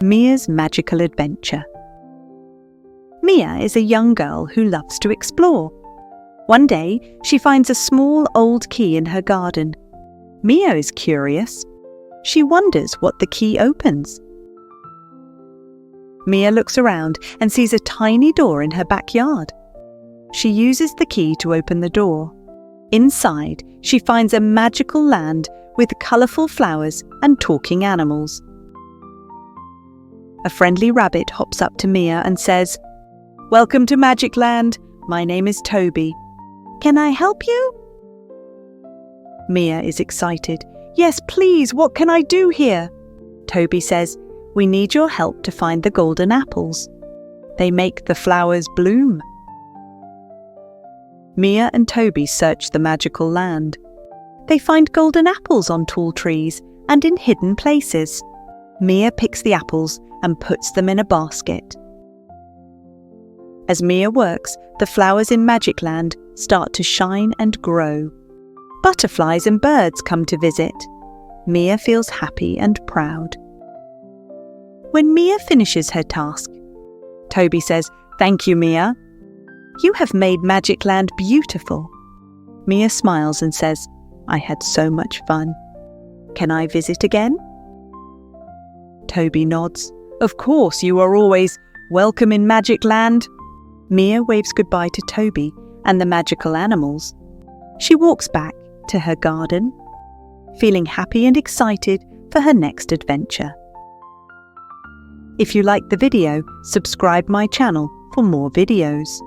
Mia's Magical Adventure. Mia is a young girl who loves to explore. One day, she finds a small old key in her garden. Mia is curious. She wonders what the key opens. Mia looks around and sees a tiny door in her backyard. She uses the key to open the door. Inside, she finds a magical land with colourful flowers and talking animals. A friendly rabbit hops up to Mia and says, "Welcome to Magic Land. My name is Toby. Can I help you?" Mia is excited. "Yes, please, what can I do here?" Toby says, "We need your help to find the golden apples. They make the flowers bloom." Mia and Toby search the magical land. They find golden apples on tall trees and in hidden places. Mia picks the apples and puts them in a basket. As Mia works, the flowers in Magic Land start to shine and grow. Butterflies and birds come to visit. Mia feels happy and proud. When Mia finishes her task, Toby says, "Thank you, Mia. You have made Magic Land beautiful." Mia smiles and says, "I had so much fun. Can I visit again?" Toby nods. "Of course, you are always welcome in Magic Land." Mia waves goodbye to Toby and the magical animals. She walks back to her garden, feeling happy and excited for her next adventure. If you liked the video, subscribe my channel for more videos.